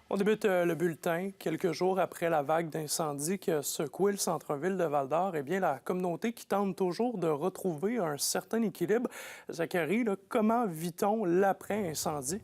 On débute le bulletin. Quelques jours après la vague d'incendie qui a secoué le centre-ville de Val-d'Or, eh bien, la communauté qui tente toujours de retrouver un certain équilibre. Zachary, là, comment vit-on l'après-incendie?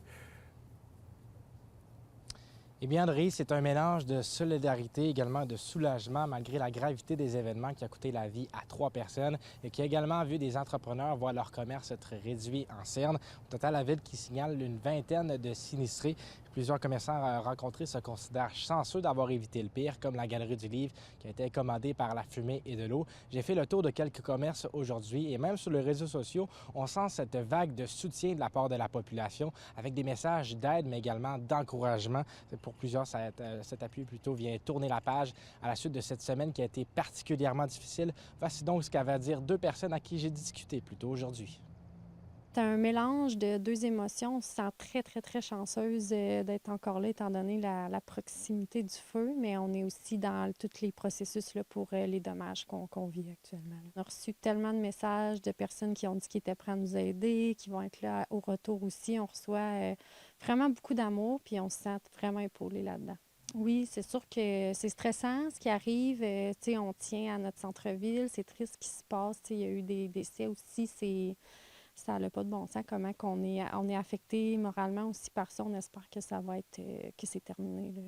Eh bien, André, c'est un mélange de solidarité, également de soulagement, malgré la gravité des événements qui a coûté la vie à 3 personnes et qui a également vu des entrepreneurs voir leur commerce être réduit en cerne. Au total, la ville qui signale une vingtaine de sinistrés. Plusieurs commerçants rencontrés se considèrent chanceux d'avoir évité le pire, comme la Galerie du Livre qui a été commandée par la fumée et de l'eau. J'ai fait le tour de quelques commerces aujourd'hui et même sur les réseaux sociaux, on sent cette vague de soutien de la part de la population avec des messages d'aide, mais également d'encouragement. Pour plusieurs, cet appui plutôt vient tourner la page à la suite de cette semaine qui a été particulièrement difficile. Voici donc ce qu'avaient à dire deux personnes à qui j'ai discuté plus tôt aujourd'hui. C'est un mélange de deux émotions. On se sent très chanceuse d'être encore là, étant donné la proximité du feu, mais on est aussi dans tous les processus là, pour les dommages qu'on vit actuellement. On a reçu tellement de messages de personnes qui ont dit qu'ils étaient prêts à nous aider, qui vont être là au retour aussi. On reçoit vraiment beaucoup d'amour, puis on se sent vraiment épaulé là-dedans. Oui, c'est sûr que c'est stressant ce qui arrive. Tu sais, on tient à notre centre-ville, c'est triste ce qui se passe. Tu sais, il y a eu des décès aussi. Ça n'a pas de bon sens comment on est affecté moralement aussi par ça. On espère que ça va être que c'est terminé là,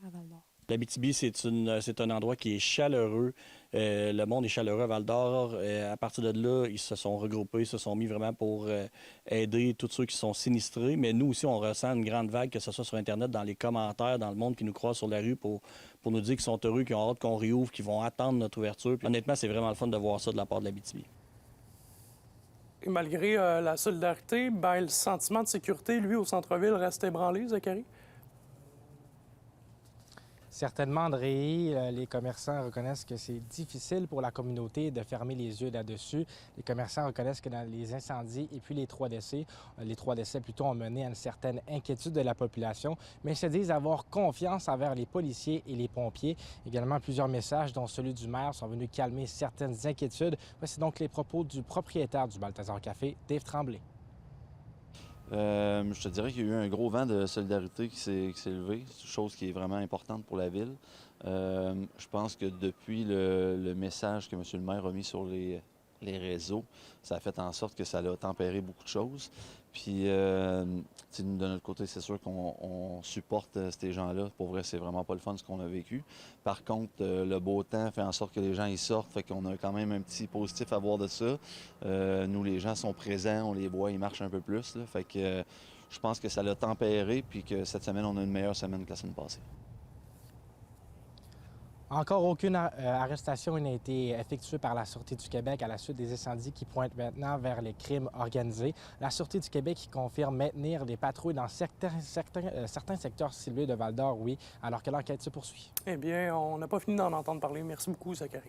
à Val-d'Or. L'Abitibi, c'est un endroit qui est chaleureux. Le monde est chaleureux à Val-d'Or. À partir de là, ils se sont regroupés, se sont mis vraiment pour aider tous ceux qui sont sinistrés. Mais nous aussi, on ressent une grande vague, que ce soit sur Internet, dans les commentaires, dans le monde qui nous croise sur la rue pour nous dire qu'ils sont heureux, qu'ils ont hâte qu'on réouvre, qu'ils vont attendre notre ouverture. Puis, honnêtement, c'est vraiment le fun de voir ça de la part de l'Abitibi. Et malgré la solidarité, ben, le sentiment de sécurité, lui, au centre-ville, reste ébranlé, Zachary? Certainement, André, les commerçants reconnaissent que c'est difficile pour la communauté de fermer les yeux là-dessus. Les commerçants reconnaissent que dans les incendies et puis les trois décès plutôt ont mené à une certaine inquiétude de la population, mais ils se disent avoir confiance envers les policiers et les pompiers. Également, plusieurs messages, dont celui du maire, sont venus calmer certaines inquiétudes. Voici donc les propos du propriétaire du Balthazar Café, Dave Tremblay. Je te dirais qu'il y a eu un gros vent de solidarité qui s'est levé. C'est une chose qui est vraiment importante pour la ville. Je pense que depuis le message que M. le maire a mis sur les réseaux, ça a fait en sorte que ça a tempéré beaucoup de choses. Puis, de notre côté, c'est sûr qu'on supporte ces gens-là. Pour vrai, c'est vraiment pas le fun ce qu'on a vécu. Par contre, le beau temps fait en sorte que les gens y sortent, fait qu'on a quand même un petit positif à voir de ça. Nous, les gens sont présents, on les voit, ils marchent un peu plus. Là, fait que je pense que ça l'a tempéré, puis que cette semaine, on a une meilleure semaine que la semaine passée. Encore aucune arrestation n'a été effectuée par la Sûreté du Québec à la suite des incendies qui pointent maintenant vers les crimes organisés. La Sûreté du Québec qui confirme maintenir des patrouilles dans certains secteurs ciblés de Val-d'Or, oui, alors que l'enquête se poursuit. Eh bien, on n'a pas fini d'en entendre parler. Merci beaucoup, Zachary.